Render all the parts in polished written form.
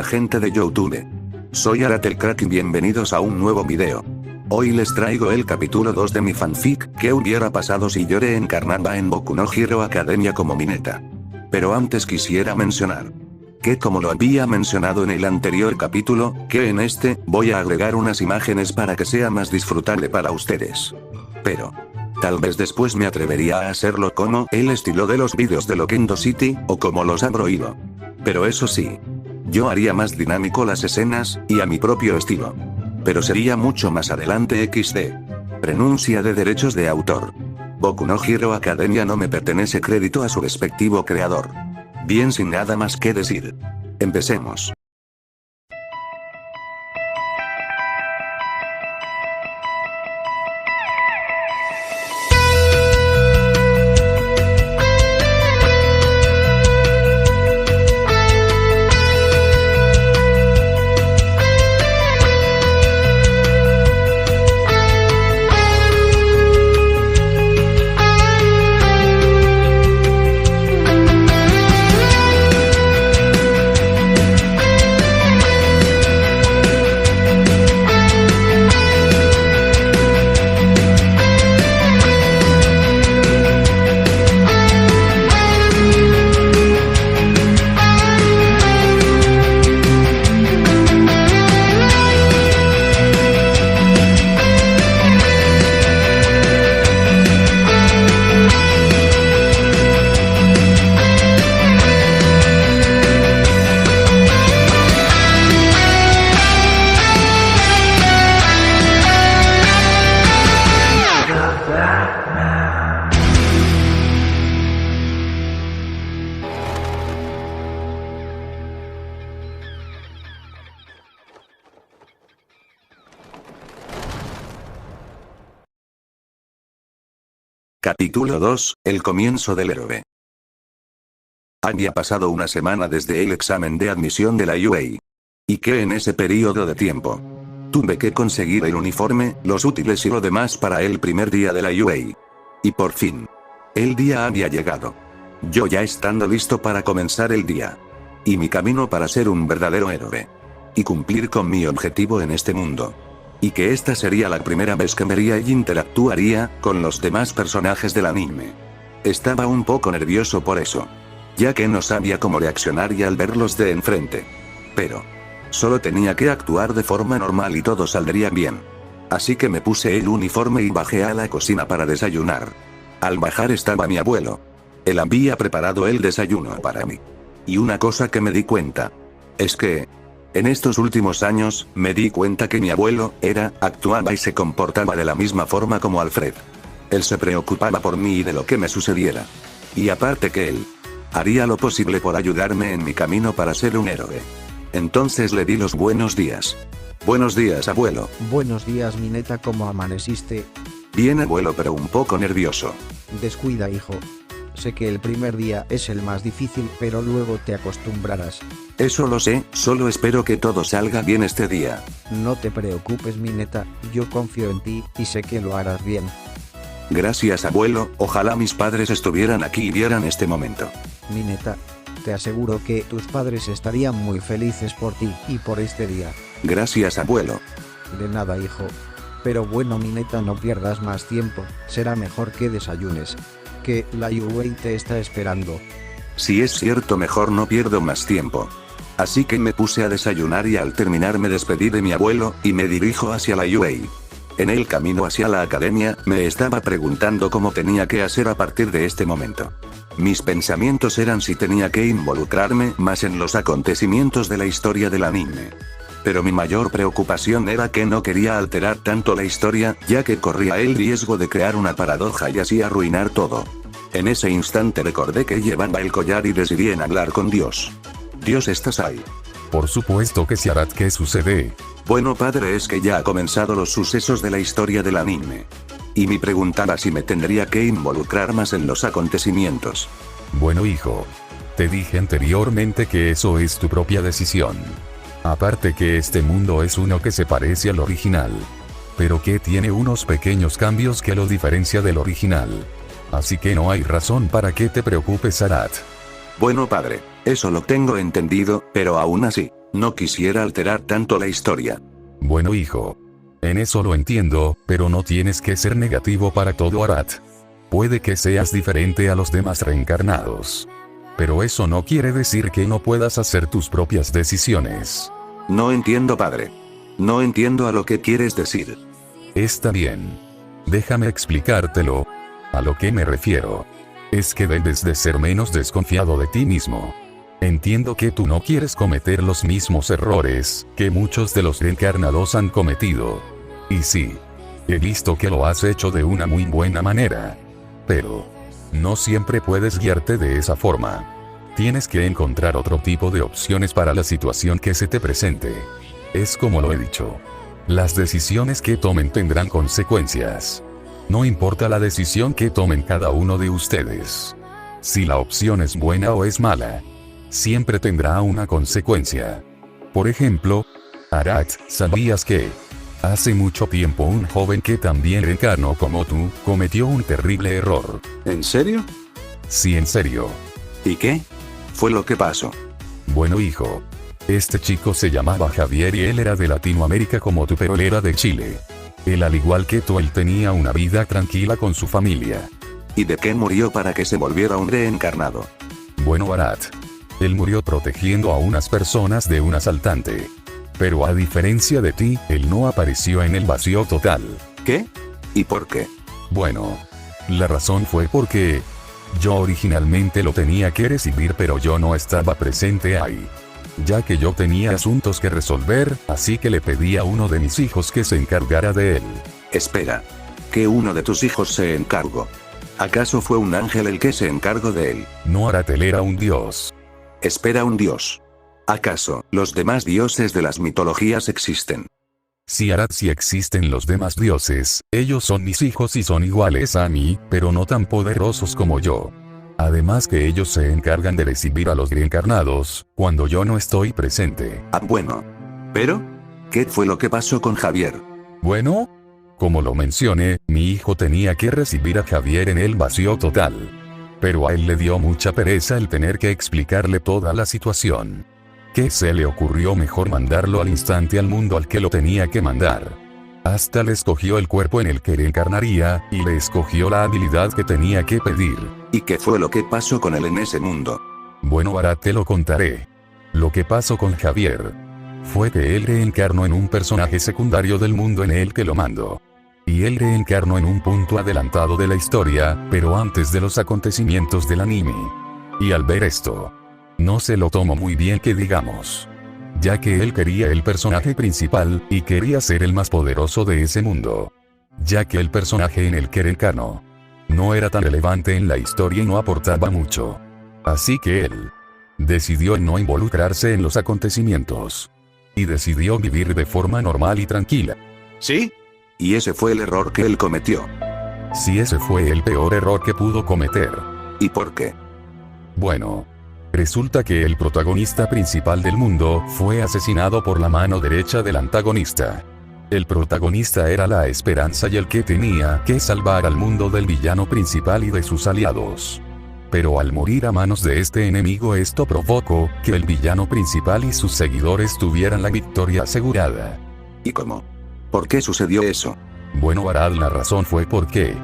gente de YouTube. Soy Arat el Crack y bienvenidos a un nuevo video. Hoy les traigo el capítulo 2 de mi fanfic, ¿qué hubiera pasado si Yore encarnaba en Boku no Hero Academia como Mineta? Pero antes quisiera mencionar que, como lo había mencionado en el anterior capítulo, que en este, voy a agregar unas imágenes para que sea más disfrutable para ustedes. Pero tal vez después me atrevería a hacerlo como el estilo de los vídeos de Loquendo City, o como los abro hilo. Pero eso sí, yo haría más dinámico las escenas, y a mi propio estilo. Pero sería mucho más adelante XD. Renuncia de derechos de autor. Boku no Hero Academia no me pertenece, crédito a su respectivo creador. Bien, sin nada más que decir, empecemos. Capítulo 2, el comienzo del héroe. Había pasado una semana desde el examen de admisión de la UA. Y que en ese periodo de tiempo tuve que conseguir el uniforme, los útiles y lo demás para el primer día de la UA. Y por fin, el día había llegado. Yo ya estando listo para comenzar el día. Y mi camino para ser un verdadero héroe. Y cumplir con mi objetivo en este mundo. Y que esta sería la primera vez que vería y interactuaría con los demás personajes del anime. Estaba un poco nervioso por eso, ya que no sabía cómo reaccionaría al verlos de enfrente. Pero solo tenía que actuar de forma normal y todo saldría bien. Así que me puse el uniforme y bajé a la cocina para desayunar. Al bajar estaba mi abuelo. Él había preparado el desayuno para mí. Y una cosa que me di cuenta es que en estos últimos años, me di cuenta que mi abuelo actuaba y se comportaba de la misma forma como Alfred. Él se preocupaba por mí y de lo que me sucediera. Y aparte que él haría lo posible por ayudarme en mi camino para ser un héroe. Entonces le di los buenos días. Buenos días, abuelo. Buenos días, Mineta, ¿cómo amaneciste? Bien, abuelo, pero un poco nervioso. Descuida, hijo. Sé que el primer día es el más difícil, pero luego te acostumbrarás. Eso lo sé, solo espero que todo salga bien este día. No te preocupes, Mineta, yo confío en ti, y sé que lo harás bien. Gracias, abuelo, ojalá mis padres estuvieran aquí y vieran este momento. Mineta, te aseguro que tus padres estarían muy felices por ti y por este día. Gracias, abuelo. De nada, hijo. Pero bueno, Mineta, no pierdas más tiempo, será mejor que desayunes. Que la UA te está esperando. Si es cierto, mejor no pierdo más tiempo. Así que me puse a desayunar y al terminar me despedí de mi abuelo, y me dirijo hacia la UA. En el camino hacia la academia, me estaba preguntando cómo tenía que hacer a partir de este momento. Mis pensamientos eran si tenía que involucrarme más en los acontecimientos de la historia del anime. Pero mi mayor preocupación era que no quería alterar tanto la historia, ya que corría el riesgo de crear una paradoja y así arruinar todo. En ese instante recordé que llevaba el collar y decidí en hablar con Dios. Dios, ¿estás ahí? Por supuesto que sí, Arat, ¿qué sucede? Bueno, padre, es que ya ha comenzado los sucesos de la historia del anime. Y me preguntaba si me tendría que involucrar más en los acontecimientos. Bueno, hijo. Te dije anteriormente que eso es tu propia decisión. Aparte que este mundo es uno que se parece al original. Pero que tiene unos pequeños cambios que lo diferencia del original. Así que no hay razón para que te preocupes, Arat. Bueno, padre, eso lo tengo entendido, pero aún así No quisiera alterar tanto la historia. Bueno hijo. En eso lo entiendo, pero no tienes que ser negativo para todo Arad. Puede que seas diferente a los demás reencarnados. Pero eso no quiere decir que no puedas hacer tus propias decisiones. No entiendo, padre. No entiendo a lo que quieres decir. Está bien. Déjame explicártelo. A lo que me refiero es que debes de ser menos desconfiado de ti mismo. Entiendo que tú no quieres cometer los mismos errores que muchos de los reencarnados han cometido. Y sí, he visto que lo has hecho de una muy buena manera. Pero no siempre puedes guiarte de esa forma. Tienes que encontrar otro tipo de opciones para la situación que se te presente. Es como lo he dicho. Las decisiones que tomen tendrán consecuencias. No importa la decisión que tomen cada uno de ustedes. Si la opción es buena o es mala, siempre tendrá una consecuencia. Por ejemplo, Arad, ¿sabías que hace mucho tiempo un joven que también reencarnó como tú, cometió un terrible error? ¿En serio? Sí, en serio. ¿Y qué fue lo que pasó? Bueno hijo, este chico se llamaba Javier y él era de Latinoamérica como tú, pero él era de Chile. Él, al igual que tú, él tenía una vida tranquila con su familia. ¿Y de qué murió para que se volviera un reencarnado? Bueno Arad, él murió protegiendo a unas personas de un asaltante. Pero a diferencia de ti, él no apareció en el vacío total. ¿Qué? ¿Y por qué? Bueno, la razón fue porque yo originalmente lo tenía que recibir, pero yo no estaba presente ahí, ya que yo tenía asuntos que resolver, así que le pedí a uno de mis hijos que se encargara de él. Espera. ¿Que uno de tus hijos se encargó? ¿Acaso fue un ángel el que se encargó de él? No, Arad, él era un dios. Espera, ¿un dios? ¿Acaso los demás dioses de las mitologías existen? Sí, Arad, sí existen los demás dioses, ellos son mis hijos y son iguales a mí, pero no tan poderosos como yo. Además que ellos se encargan de recibir a los reencarnados, cuando yo no estoy presente. Ah, bueno. Pero, ¿qué fue lo que pasó con Javier? Bueno, como lo mencioné, mi hijo tenía que recibir a Javier en el vacío total. Pero a él le dio mucha pereza el tener que explicarle toda la situación. ¿Qué se le ocurrió mejor mandarlo al instante al mundo al que lo tenía que mandar? Hasta le escogió el cuerpo en el que reencarnaría, y le escogió la habilidad que tenía que pedir. ¿Y qué fue lo que pasó con él en ese mundo? Bueno, ahora te lo contaré. Lo que pasó con Javier fue que él reencarnó en un personaje secundario del mundo en el que lo mandó. Y él reencarnó en un punto adelantado de la historia, pero antes de los acontecimientos del anime. Y al ver esto, no se lo tomó muy bien, que digamos, ya que él quería el personaje principal, y quería ser el más poderoso de ese mundo, ya que el personaje en el que reencarnó no era tan relevante en la historia y no aportaba mucho. Así que él decidió no involucrarse en los acontecimientos, y decidió vivir de forma normal y tranquila. ¿Sí? ¿Y ese fue el error que él cometió? Sí, ese fue el peor error que pudo cometer. ¿Y por qué? Bueno, resulta que el protagonista principal del mundo fue asesinado por la mano derecha del antagonista. El protagonista era la esperanza y el que tenía que salvar al mundo del villano principal y de sus aliados. Pero al morir a manos de este enemigo, esto provocó que el villano principal y sus seguidores tuvieran la victoria asegurada. ¿Y cómo? ¿Por qué sucedió eso? Bueno, Arad, la razón fue porque,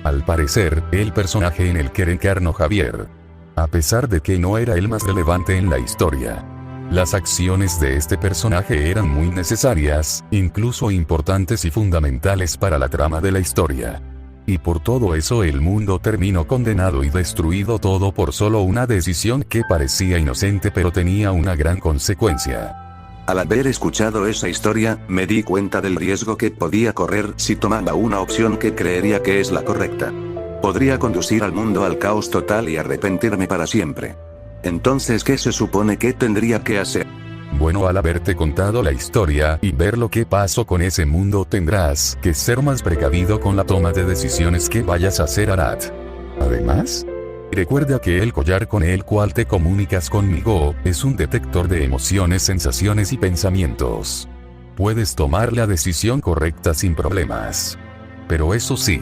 al parecer, el personaje en el que reencarnó Javier, a pesar de que no era el más relevante en la historia, las acciones de este personaje eran muy necesarias, incluso importantes y fundamentales para la trama de la historia. Y por todo eso el mundo terminó condenado y destruido, todo por solo una decisión que parecía inocente pero tenía una gran consecuencia. Al haber escuchado esa historia, me di cuenta del riesgo que podía correr si tomaba una opción que creería que es la correcta. Podría conducir al mundo al caos total y arrepentirme para siempre. Entonces, ¿qué se supone que tendría que hacer? Bueno, al haberte contado la historia y ver lo que pasó con ese mundo, tendrás que ser más precavido con la toma de decisiones que vayas a hacer, Arad. Además, recuerda que el collar con el cual te comunicas conmigo es un detector de emociones, sensaciones y pensamientos. Puedes tomar la decisión correcta sin problemas. Pero eso sí,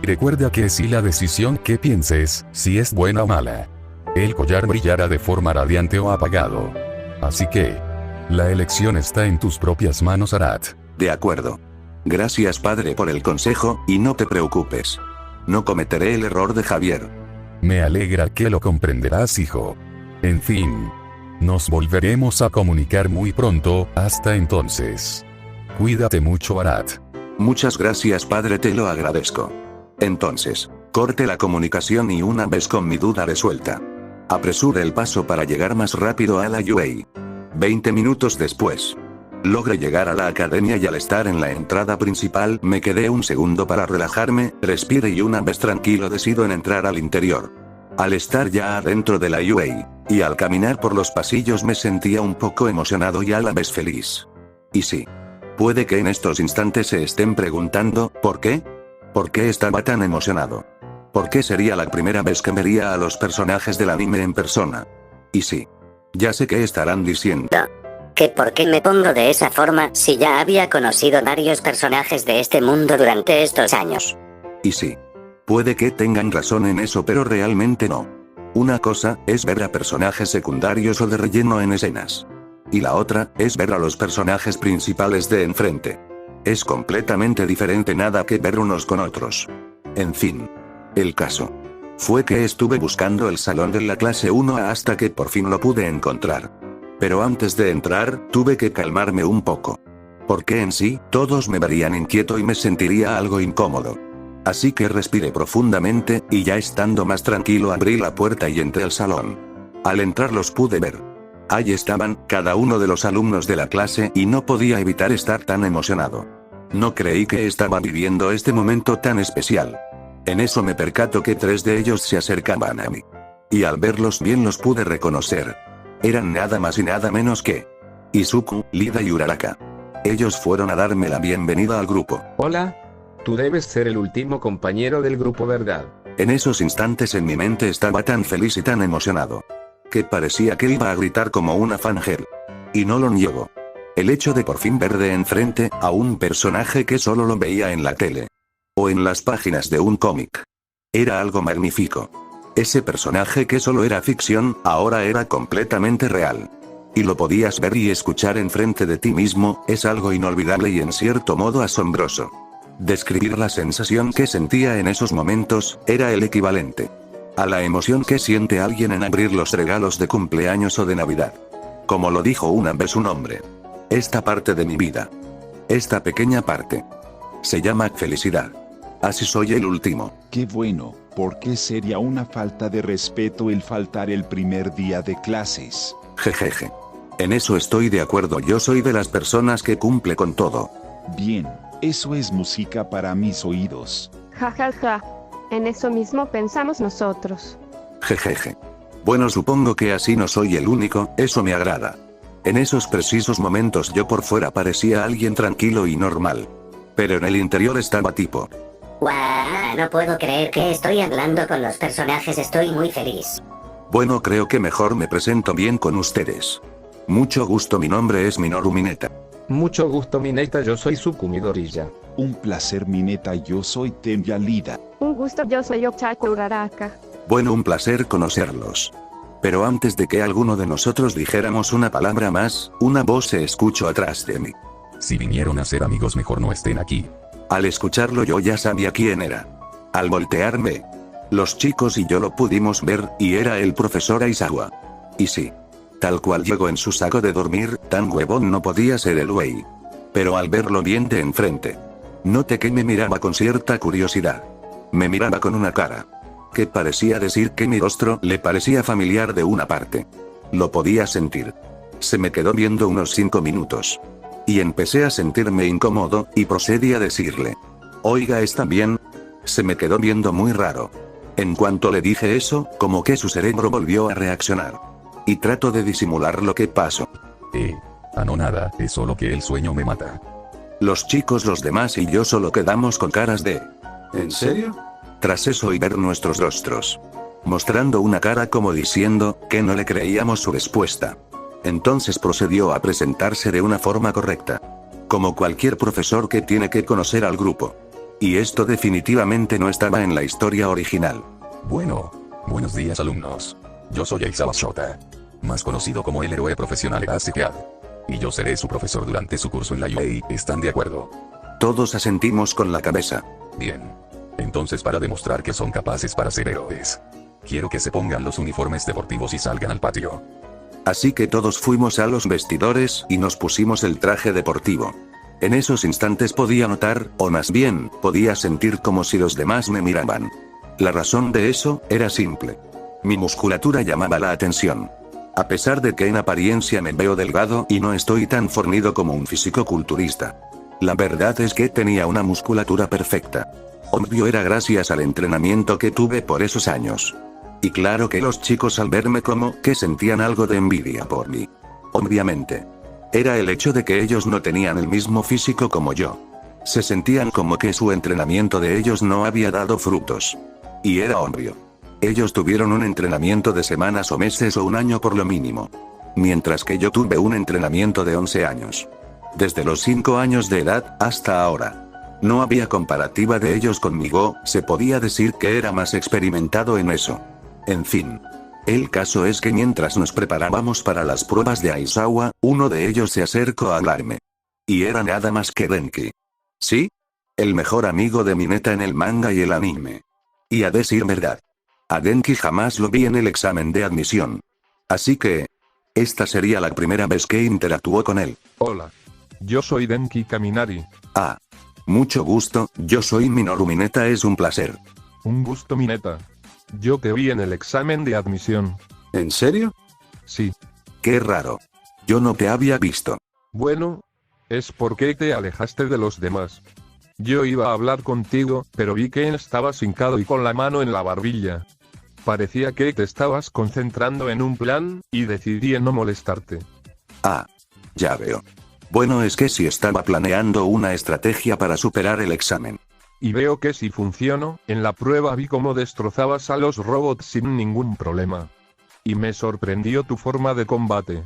recuerda que si la decisión que pienses, si es buena o mala, el collar brillará de forma radiante o apagado. Así que, La elección está en tus propias manos, Arad. De acuerdo. Gracias padre por el consejo, y no te preocupes. No cometeré el error de Javier. Me alegra que lo comprenderás, hijo. En fin. Nos volveremos a comunicar muy pronto, hasta entonces. Cuídate mucho, Arad. Muchas gracias padre, te lo agradezco. Entonces, corte la comunicación y una vez con mi duda resuelta, apresure el paso para llegar más rápido a la UA. 20 minutos después. Logré llegar a la academia y al estar en la entrada principal me quedé un segundo para relajarme, respire y una vez tranquilo decido en entrar al interior. Al estar ya adentro de la UA, y al caminar por los pasillos me sentía un poco emocionado y a la vez feliz. Y sí. Puede que en estos instantes se estén preguntando, ¿por qué? ¿Por qué estaba tan emocionado? ¿Por qué sería la primera vez que vería a los personajes del anime en persona? Y sí. Ya sé que estarán diciendo ¿que por qué me pongo de esa forma si ya había conocido varios personajes de este mundo durante estos años? Y sí. Puede que tengan razón en eso, pero realmente no. Una cosa es ver a personajes secundarios o de relleno en escenas. Y la otra es ver a los personajes principales de enfrente. Es completamente diferente, nada que ver unos con otros. En fin. El caso fue que estuve buscando el salón de la clase 1 hasta que por fin lo pude encontrar. Pero antes de entrar, tuve que calmarme un poco. Porque en sí, todos me verían inquieto y me sentiría algo incómodo. Así que respiré profundamente, y ya estando más tranquilo abrí la puerta y entré al salón. Al entrar los pude ver. Ahí estaban, cada uno de los alumnos de la clase, y no podía evitar estar tan emocionado. No creí que estaba viviendo este momento tan especial. En eso me percato que 3 de ellos se acercaban a mí. Y al verlos bien los pude reconocer. Eran nada más y nada menos que Izuku, Lida y Uraraka. Ellos fueron a darme la bienvenida al grupo. Hola. Tú debes ser el último compañero del grupo, ¿verdad? En esos instantes en mi mente estaba tan feliz y tan emocionado, que parecía que iba a gritar como una fangirl. Y no lo niego. El hecho de por fin ver de enfrente a un personaje que solo lo veía en la tele. O en las páginas de un cómic. Era algo magnífico. Ese personaje que solo era ficción, ahora era completamente real. Y lo podías ver y escuchar enfrente de ti mismo, es algo inolvidable y en cierto modo asombroso. Describir la sensación que sentía en esos momentos, era el equivalente a la emoción que siente alguien en abrir los regalos de cumpleaños o de Navidad. Como lo dijo una vez un hombre. Esta parte de mi vida. Esta pequeña parte. Se llama felicidad. Así soy el último. Qué bueno, porque sería una falta de respeto el faltar el primer día de clases. Jejeje. En eso estoy de acuerdo, yo soy de las personas que cumple con todo. Bien, eso es música para mis oídos. Ja ja ja. En eso mismo pensamos nosotros. Jejeje. Bueno, supongo que así no soy el único, eso me agrada. En esos precisos momentos yo por fuera parecía alguien tranquilo y normal. Pero en el interior estaba tipo. ¡Guau! No puedo creer que estoy hablando con los personajes, estoy muy feliz. Bueno, creo que mejor me presento bien con ustedes. Mucho gusto, mi nombre es Minoru Mineta. Mucho gusto, Mineta, yo soy Sukumi Dorilla. Un placer, Mineta, yo soy Tenya Lida. Un gusto, yo soy Ochaku Uraraka. Bueno, un placer conocerlos. Pero antes de que alguno de nosotros dijéramos una palabra más, una voz se escuchó atrás de mí. Si vinieron a ser amigos, mejor no estén aquí. Al escucharlo yo ya sabía quién era. Al voltearme, los chicos y yo lo pudimos ver, y era el profesor Aizawa. Y sí. Tal cual llegó en su saco de dormir, tan huevón no podía ser el güey. Pero al verlo bien de enfrente, noté que me miraba con cierta curiosidad. Me miraba con una cara que parecía decir que mi rostro le parecía familiar de una parte. Lo podía sentir. Se me quedó viendo unos 5 minutos. Y empecé a sentirme incómodo, y procedí a decirle: oiga, ¿está bien? Se me quedó viendo muy raro. En cuanto le dije eso, como que su cerebro volvió a reaccionar. Y trato de disimular lo que pasó. No nada, es solo que el sueño me mata. Los chicos, los demás y yo solo quedamos con caras de ¿en serio? Tras eso y ver nuestros rostros mostrando una cara como diciendo que no le creíamos su respuesta. Entonces procedió a presentarse de una forma correcta. Como cualquier profesor que tiene que conocer al grupo. Y esto definitivamente no estaba en la historia original. Bueno, buenos días, alumnos. Yo soy Aizawa Shota, más conocido como el héroe profesional Erasekead. Y yo seré su profesor durante su curso en la UA. ¿Están de acuerdo? Todos asentimos con la cabeza. Bien. Entonces, para demostrar que son capaces para ser héroes, quiero que se pongan los uniformes deportivos y salgan al patio. Así que todos fuimos a los vestidores y nos pusimos el traje deportivo. En esos instantes podía notar, o más bien, podía sentir como si los demás me miraban. La razón de eso era simple. Mi musculatura llamaba la atención. A pesar de que en apariencia me veo delgado y no estoy tan fornido como un fisicoculturista. La verdad es que tenía una musculatura perfecta. Obvio era gracias al entrenamiento que tuve por esos años. Y claro que los chicos al verme como que sentían algo de envidia por mí. Obviamente. Era el hecho de que ellos no tenían el mismo físico como yo. Se sentían como que su entrenamiento de ellos no había dado frutos. Y era obvio. Ellos tuvieron un entrenamiento de semanas o meses o un año por lo mínimo. Mientras que yo tuve un entrenamiento de 11 años. Desde los 5 años de edad hasta ahora. No había comparativa de ellos conmigo, se podía decir que era más experimentado en eso. En fin. El caso es que mientras nos preparábamos para las pruebas de Aizawa, uno de ellos se acercó a hablarme. Y era nada más que Denki. ¿Sí? El mejor amigo de Mineta en el manga y el anime. Y a decir verdad, a Denki jamás lo vi en el examen de admisión. Así que, esta sería la primera vez que interactuó con él. Hola. Yo soy Denki Kaminari. Ah. Mucho gusto, yo soy Minoru Mineta, es un placer. Un gusto, Mineta. Yo te vi en el examen de admisión. ¿En serio? Sí. Qué raro. Yo no te había visto. Bueno, es porque te alejaste de los demás. Yo iba a hablar contigo, pero vi que estabas hincado y con la mano en la barbilla. Parecía que te estabas concentrando en un plan, y decidí en no molestarte. Ah. Ya veo. Bueno, es que sí estaba planeando una estrategia para superar el examen. Y veo que si funcionó, en la prueba vi cómo destrozabas a los robots sin ningún problema. Y me sorprendió tu forma de combate.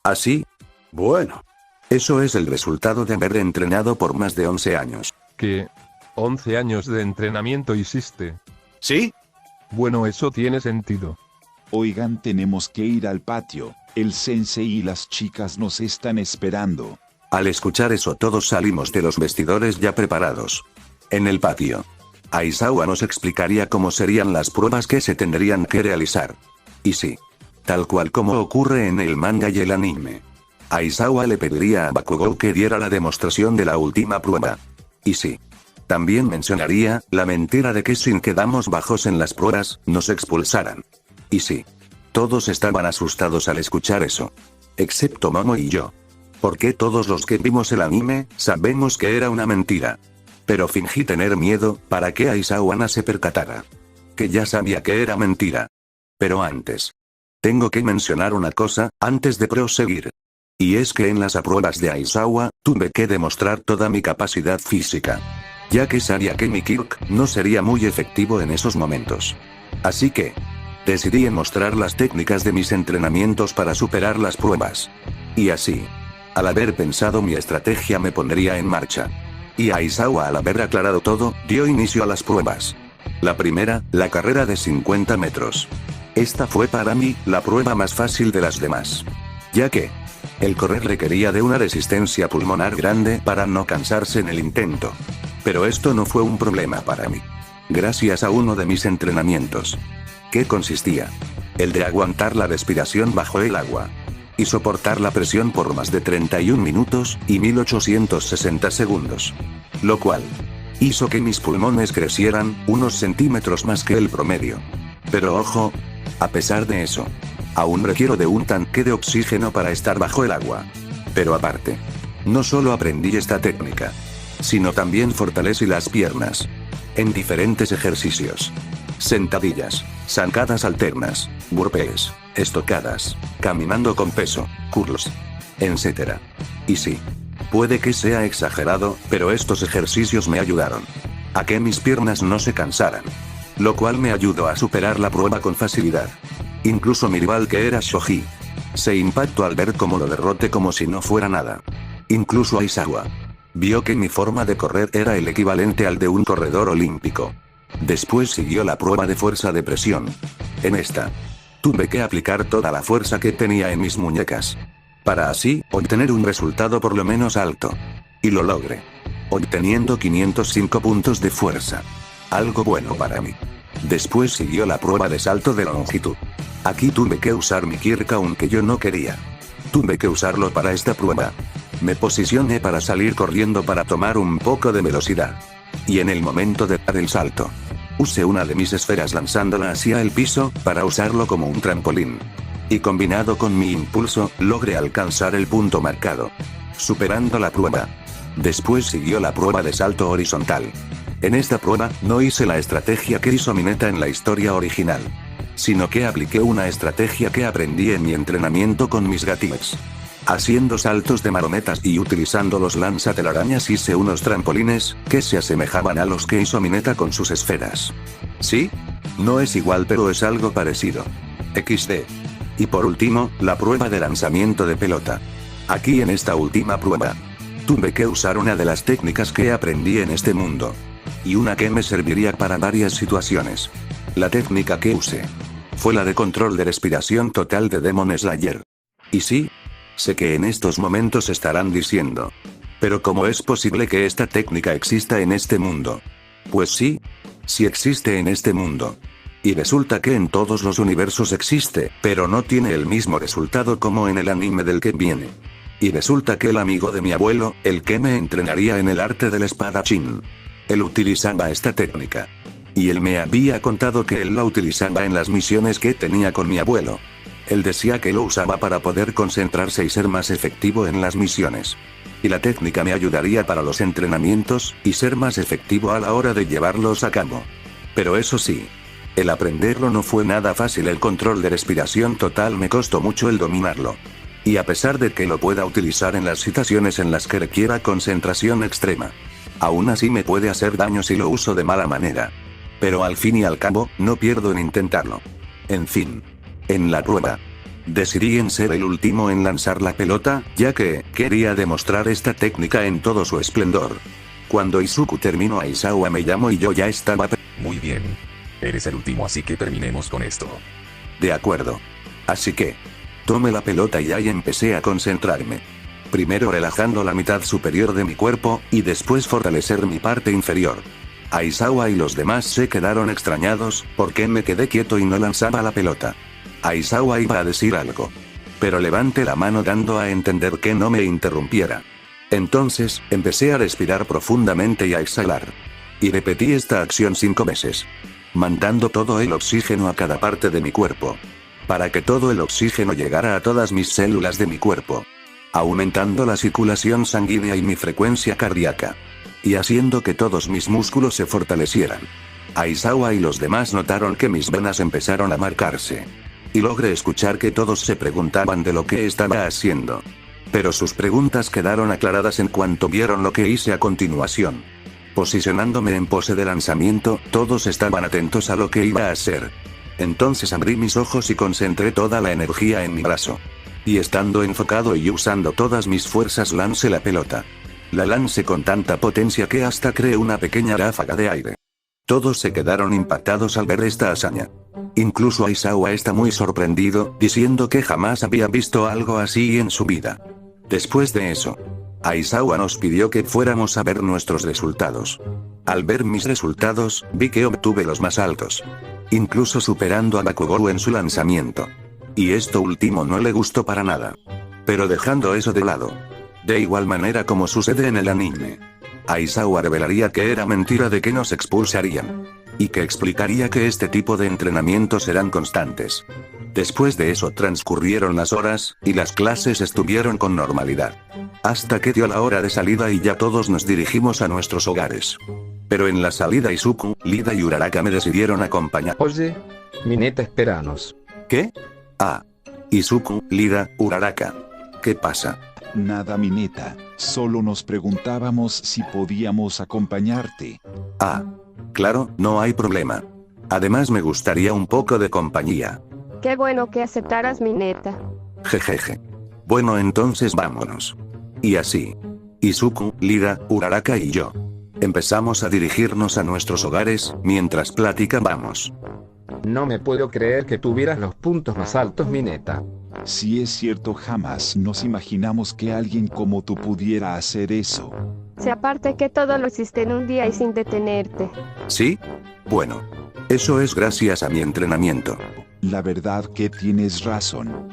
¿Así? Bueno. Eso es el resultado de haber entrenado por más de 11 años. ¿Qué? ¿11 años de entrenamiento hiciste? ¿Sí? Bueno, eso tiene sentido. Oigan, tenemos que ir al patio. El sensei y las chicas nos están esperando. Al escuchar eso todos salimos de los vestidores ya preparados. En el patio, Aizawa nos explicaría cómo serían las pruebas que se tendrían que realizar. Y sí, tal cual como ocurre en el manga y el anime. Aizawa le pediría a Bakugou que diera la demostración de la última prueba. Y sí, también mencionaría la mentira de que sin que damos bajos en las pruebas, nos expulsaran. Y sí, todos estaban asustados al escuchar eso. Excepto Momo y yo. Porque todos los que vimos el anime, sabemos que era una mentira. Pero fingí tener miedo, para que Aizawa no se percatara. Que ya sabía que era mentira. Pero antes. Tengo que mencionar una cosa, antes de proseguir. Y es que en las pruebas de Aizawa, tuve que demostrar toda mi capacidad física. Ya que sabía que mi Kirk no sería muy efectivo en esos momentos. Así que, decidí en mostrar las técnicas de mis entrenamientos para superar las pruebas. Y así. Al haber pensado mi estrategia me pondría en marcha. Y Aizawa, al haber aclarado todo, dio inicio a las pruebas. La primera, la carrera de 50 metros. Esta fue para mí, la prueba más fácil de las demás. Ya que, el correr requería de una resistencia pulmonar grande para no cansarse en el intento. Pero esto no fue un problema para mí. Gracias a uno de mis entrenamientos. ¿Qué consistía? El de aguantar la respiración bajo el agua. Y soportar la presión por más de 31 minutos, y 1860 segundos. Lo cual hizo que mis pulmones crecieran, unos centímetros más que el promedio. Pero ojo, a pesar de eso, aún requiero de un tanque de oxígeno para estar bajo el agua. Pero aparte, no solo aprendí esta técnica, sino también fortalecí las piernas. En diferentes ejercicios. Sentadillas, zancadas alternas, burpees, estocadas, caminando con peso, curls, etc. Y sí, puede que sea exagerado, pero estos ejercicios me ayudaron a que mis piernas no se cansaran. Lo cual me ayudó a superar la prueba con facilidad. Incluso mi rival, que era Shoji, se impactó al ver cómo lo derroté como si no fuera nada. Incluso Aizawa vio que mi forma de correr era el equivalente al de un corredor olímpico. Después siguió la prueba de fuerza de presión. En esta, tuve que aplicar toda la fuerza que tenía en mis muñecas. para así obtener un resultado por lo menos alto. Y lo logré. Obteniendo 505 puntos de fuerza. Algo bueno para mí. Después siguió la prueba de salto de longitud. Aquí tuve que usar mi Kirk aunque yo no quería. Tuve que usarlo para esta prueba. Me posicioné para salir corriendo para tomar un poco de velocidad. Y en el momento de dar el salto, usé una de mis esferas lanzándola hacia el piso, para usarlo como un trampolín. Y combinado con mi impulso, logré alcanzar el punto marcado, superando la prueba. Después siguió la prueba de salto horizontal. En esta prueba, no hice la estrategia que hizo Mineta en la historia original, sino que apliqué una estrategia que aprendí en mi entrenamiento con mis gatines. Haciendo saltos de marometas y utilizando los lanzatelarañas hice unos trampolines, que se asemejaban a los que hizo Mineta con sus esferas. ¿Sí? No es igual pero es algo parecido. XD. Y por último, la prueba de lanzamiento de pelota. Aquí en esta última prueba, tuve que usar una de las técnicas que aprendí en este mundo. Y una que me serviría para varias situaciones. La técnica que usé fue la de control de respiración total de Demon Slayer. Y sí, sé que en estos momentos estarán diciendo, pero ¿cómo es posible que esta técnica exista en este mundo? Pues sí existe en este mundo. Y resulta que en todos los universos existe, pero no tiene el mismo resultado como en el anime del que viene. Y resulta que el amigo de mi abuelo, el que me entrenaría en el arte del espadachín, él utilizaba esta técnica. Y él me había contado que él la utilizaba en las misiones que tenía con mi abuelo. Él decía que lo usaba para poder concentrarse y ser más efectivo en las misiones. Y la técnica me ayudaría para los entrenamientos, y ser más efectivo a la hora de llevarlos a cabo. Pero eso sí, el aprenderlo no fue nada fácil. El control de respiración total me costó mucho el dominarlo. Y a pesar de que lo pueda utilizar en las situaciones en las que requiera concentración extrema, aún así me puede hacer daño si lo uso de mala manera. Pero al fin y al cabo, no pierdo en intentarlo. En fin. En la prueba, decidí en ser el último en lanzar la pelota, ya que quería demostrar esta técnica en todo su esplendor. Cuando Izuku terminó, Aizawa me llamó y yo ya estaba... Muy bien. Eres el último, así que terminemos con esto. De acuerdo. Así que tomé la pelota y ahí empecé a concentrarme. Primero relajando la mitad superior de mi cuerpo, y después fortalecer mi parte inferior. Aizawa y los demás se quedaron extrañados, porque me quedé quieto y no lanzaba la pelota. Aizawa iba a decir algo, pero levanté la mano dando a entender que no me interrumpiera. Entonces, empecé a respirar profundamente y a exhalar. Y repetí esta acción 5 veces. Mandando todo el oxígeno a cada parte de mi cuerpo. Para que todo el oxígeno llegara a todas mis células de mi cuerpo. Aumentando la circulación sanguínea y mi frecuencia cardíaca. Y haciendo que todos mis músculos se fortalecieran. Aizawa y los demás notaron que mis venas empezaron a marcarse. Y logré escuchar que todos se preguntaban de lo que estaba haciendo. Pero sus preguntas quedaron aclaradas en cuanto vieron lo que hice a continuación. Posicionándome en pose de lanzamiento, todos estaban atentos a lo que iba a hacer. Entonces abrí mis ojos y concentré toda la energía en mi brazo. Y estando enfocado y usando todas mis fuerzas lancé la pelota. La lancé con tanta potencia que hasta creé una pequeña ráfaga de aire. Todos se quedaron impactados al ver esta hazaña. Incluso Aizawa está muy sorprendido, diciendo que jamás había visto algo así en su vida. Después de eso, Aizawa nos pidió que fuéramos a ver nuestros resultados. Al ver mis resultados, vi que obtuve los más altos. Incluso superando a Bakugou en su lanzamiento. Y esto último no le gustó para nada. Pero dejando eso de lado, de igual manera como sucede en el anime, Aizawa revelaría que era mentira de que nos expulsarían. Y que explicaría que este tipo de entrenamientos eran constantes. Después de eso transcurrieron las horas, y las clases estuvieron con normalidad. Hasta que dio la hora de salida y ya todos nos dirigimos a nuestros hogares. Pero en la salida Izuku, Lida y Uraraka me decidieron acompañar. Oye, Mineta, esperanos. ¿Qué? Ah. Izuku, Lida, Uraraka. ¿Qué pasa? Nada, Mineta. Solo nos preguntábamos si podíamos acompañarte. Ah. Claro, no hay problema. Además me gustaría un poco de compañía. Qué bueno que aceptaras mi neta. Jejeje. Bueno, entonces vámonos. Y así, Izuku, Lida, Uraraka y yo empezamos a dirigirnos a nuestros hogares, mientras platicábamos. No me puedo creer que tuvieras los puntos más altos, Mineta. Si es cierto, jamás nos imaginamos que alguien como tú pudiera hacer eso. Si aparte que todo lo hiciste en un día y sin detenerte. ¿Sí? Bueno. Eso es gracias a mi entrenamiento. La verdad que tienes razón.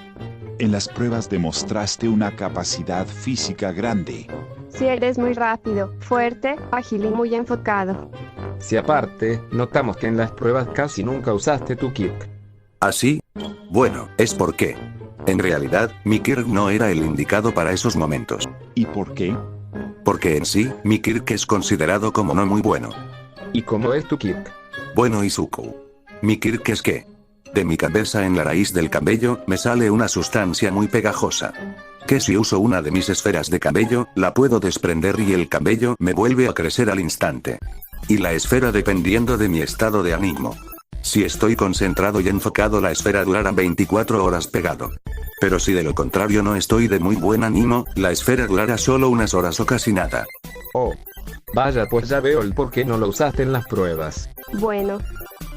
En las pruebas demostraste una capacidad física grande. Si eres muy rápido, fuerte, ágil y muy enfocado. Si aparte, notamos que en las pruebas casi nunca usaste tu kick. ¿Así? Bueno, es porque. En realidad, mi Kirk no era el indicado para esos momentos. ¿Y por qué? Porque en sí, mi Kirk es considerado como no muy bueno. ¿Y cómo es tu kick? Bueno, Izuku. Mi Kirk es que. De mi cabeza en la raíz del cabello, me sale una sustancia muy pegajosa. Que si uso una de mis esferas de cabello, la puedo desprender y el cabello me vuelve a crecer al instante. Y la esfera dependiendo de mi estado de ánimo. Si estoy concentrado y enfocado, la esfera durará 24 horas pegado. Pero si de lo contrario no estoy de muy buen ánimo, la esfera durará solo unas horas o casi nada. Oh. Vaya, pues ya veo el por qué no lo usaste en las pruebas. Bueno.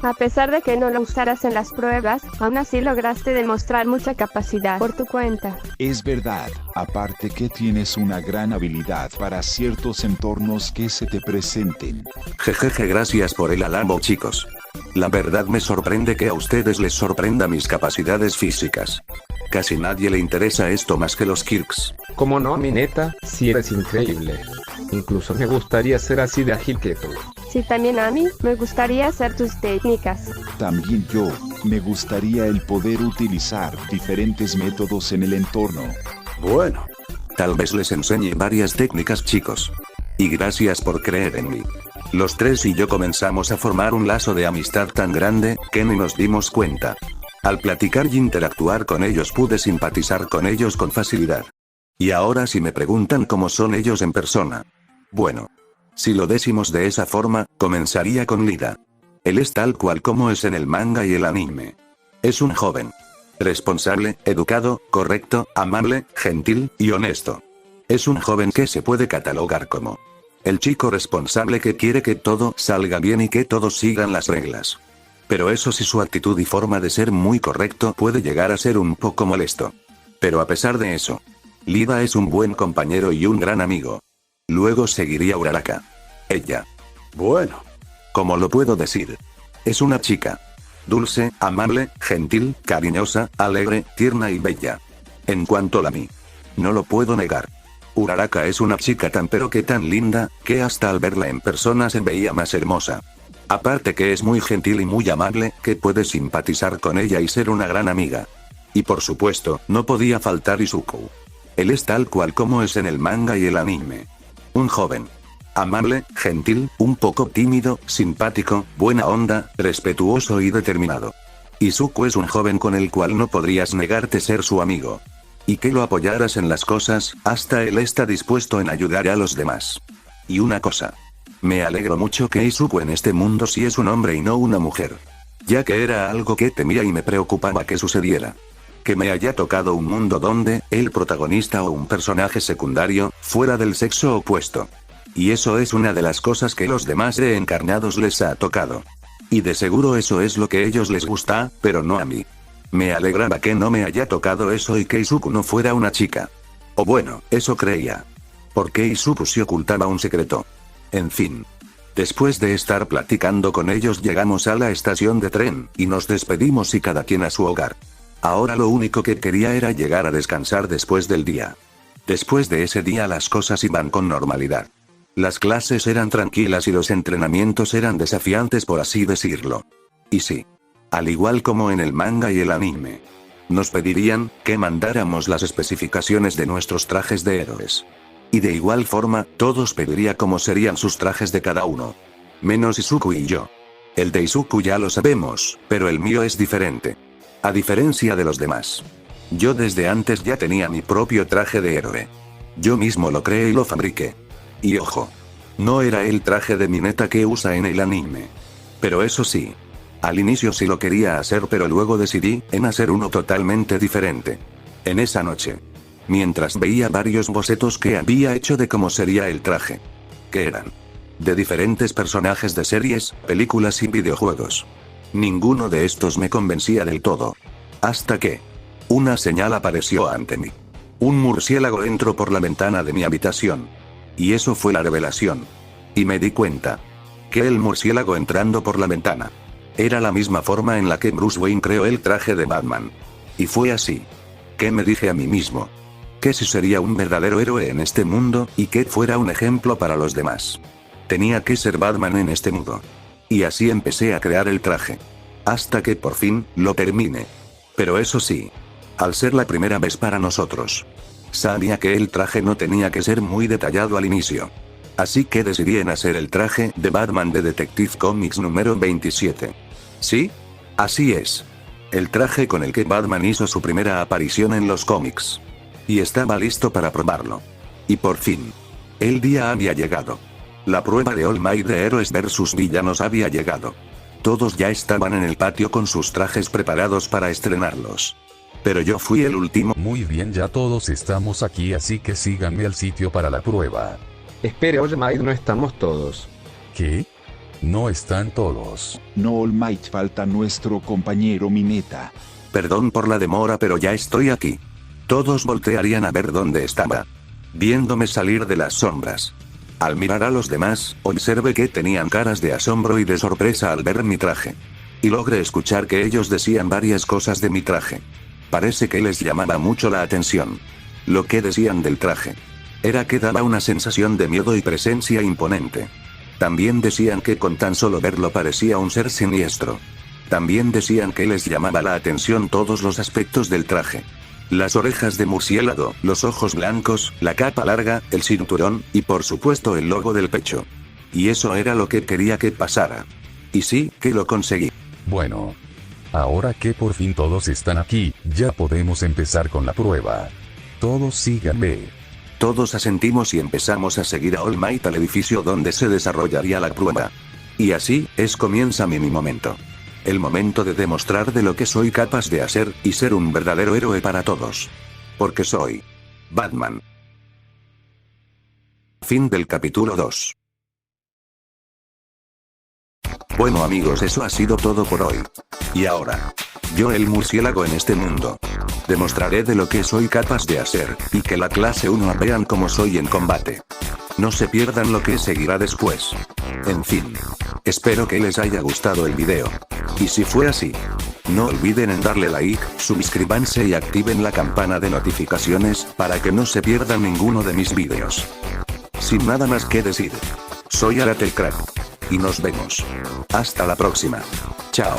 A pesar de que no lo usaras en las pruebas, aún así lograste demostrar mucha capacidad por tu cuenta. Es verdad, aparte que tienes una gran habilidad para ciertos entornos que se te presenten. Jejeje, gracias por el halago, chicos. La verdad me sorprende que a ustedes les sorprenda mis capacidades físicas. Casi nadie le interesa esto más que los Kirks. ¿Cómo no, mi neta? Si eres increíble. Incluso me gustaría ser así de ágil que tú. Sí, también a mí, me gustaría hacer tus técnicas. También yo, me gustaría el poder utilizar diferentes métodos en el entorno. Bueno. Tal vez les enseñe varias técnicas, chicos. Y gracias por creer en mí. Los tres y yo comenzamos a formar un lazo de amistad tan grande, que ni nos dimos cuenta. Al platicar y interactuar con ellos pude simpatizar con ellos con facilidad. Y ahora si me preguntan cómo son ellos en persona. Bueno. Si lo decimos de esa forma, comenzaría con Lida. Él es tal cual como es en el manga y el anime. Es un joven. Responsable, educado, correcto, amable, gentil y honesto. Es un joven que se puede catalogar como el chico responsable que quiere que todo salga bien y que todos sigan las reglas. Pero eso sí, su actitud y forma de ser muy correcto puede llegar a ser un poco molesto. Pero a pesar de eso, Lida es un buen compañero y un gran amigo. Luego seguiría Uraraka. Ella. Bueno. ¿Cómo lo puedo decir? Es una chica. Dulce, amable, gentil, cariñosa, alegre, tierna y bella. En cuanto a mí. No lo puedo negar. Uraraka es una chica tan pero que tan linda, que hasta al verla en persona se veía más hermosa. Aparte que es muy gentil y muy amable, que puedes simpatizar con ella y ser una gran amiga. Y por supuesto, no podía faltar Izuku. Él es tal cual como es en el manga y el anime. Un joven. Amable, gentil, un poco tímido, simpático, buena onda, respetuoso y determinado. Izuku es un joven con el cual no podrías negarte ser su amigo. Y que lo apoyaras en las cosas, hasta él está dispuesto en ayudar a los demás. Y una cosa. Me alegro mucho que Izuku en este mundo sí es un hombre y no una mujer. Ya que era algo que temía y me preocupaba que sucediera. Que me haya tocado un mundo donde, el protagonista o un personaje secundario, fuera del sexo opuesto. Y eso es una de las cosas que los demás reencarnados les ha tocado. Y de seguro eso es lo que a ellos les gusta, pero no a mí. Me alegraba que no me haya tocado eso y que Izuku no fuera una chica. O bueno, eso creía. Porque Izuku se ocultaba un secreto. En fin. Después de estar platicando con ellos llegamos a la estación de tren, y nos despedimos y cada quien a su hogar. Ahora lo único que quería era llegar a descansar después del día. Después de ese día las cosas iban con normalidad. Las clases eran tranquilas y los entrenamientos eran desafiantes, por así decirlo. Y sí. Al igual como en el manga y el anime. Nos pedirían que mandáramos las especificaciones de nuestros trajes de héroes. Y de igual forma, todos pediría cómo serían sus trajes de cada uno. Menos Izuku y yo. El de Izuku ya lo sabemos, pero el mío es diferente. A diferencia de los demás. Yo desde antes ya tenía mi propio traje de héroe. Yo mismo lo creé y lo fabriqué. Y ojo. No era el traje de Mineta que usa en el anime. Pero eso sí. Al inicio sí lo quería hacer, pero luego decidí en hacer uno totalmente diferente. En esa noche. Mientras veía varios bocetos que había hecho de cómo sería el traje. Que eran de diferentes personajes de series, películas y videojuegos. Ninguno de estos me convencía del todo. Hasta que Una señal apareció ante mí. Un murciélago entró por la ventana de mi habitación. Y eso fue la revelación. Y me di cuenta que el murciélago entrando por la ventana era la misma forma en la que Bruce Wayne creó el traje de Batman. Y fue así que me dije a mí mismo que si sería un verdadero héroe en este mundo y que fuera un ejemplo para los demás, tenía que ser Batman en este mundo. Y así empecé a crear el traje. Hasta que por fin lo terminé. Pero eso sí, al ser la primera vez para nosotros, sabía que el traje no tenía que ser muy detallado al inicio. Así que decidí en hacer el traje de Batman de Detective Comics número 27. ¿Sí? Así es. El traje con el que Batman hizo su primera aparición en los cómics. Y estaba listo para probarlo. Y por fin, el día había llegado. La prueba de All Might de héroes versus villanos había llegado. Todos ya estaban en el patio con sus trajes preparados para estrenarlos. Pero yo fui el último. Muy bien, ya todos estamos aquí, así que síganme al sitio para la prueba. Espere, All Might, no estamos todos. ¿Qué? No están todos. No, All Might, falta nuestro compañero Mineta. Perdón por la demora, pero ya estoy aquí. Todos voltearían a ver dónde estaba, viéndome salir de las sombras. Al mirar a los demás, observé que tenían caras de asombro y de sorpresa al ver mi traje. Y logré escuchar que ellos decían varias cosas de mi traje. Parece que les llamaba mucho la atención. Lo que decían del traje era que daba una sensación de miedo y presencia imponente. También decían que con tan solo verlo parecía un ser siniestro. También decían que les llamaba la atención todos los aspectos del traje. Las orejas de murciélago, los ojos blancos, la capa larga, el cinturón, y por supuesto el logo del pecho. Y eso era lo que quería que pasara. Y sí, que lo conseguí. Bueno. Ahora que por fin todos están aquí, ya podemos empezar con la prueba. Todos síganme. Todos asentimos y empezamos a seguir a All Might al edificio donde se desarrollaría la prueba. Y así, comienza mi momento. El momento de demostrar de lo que soy capaz de hacer, y ser un verdadero héroe para todos. Porque soy Batman. Fin del capítulo 2. Bueno amigos, eso ha sido todo por hoy. Y ahora, yo el murciélago en este mundo, demostraré de lo que soy capaz de hacer, y que la clase 1 vean cómo soy en combate. No se pierdan lo que seguirá después. En fin, espero que les haya gustado el video. Y si fue así, no olviden en darle like, suscríbanse y activen la campana de notificaciones, para que no se pierdan ninguno de mis vídeos. Sin nada más que decir, soy Aratelcrack. Y nos vemos. Hasta la próxima. Chao.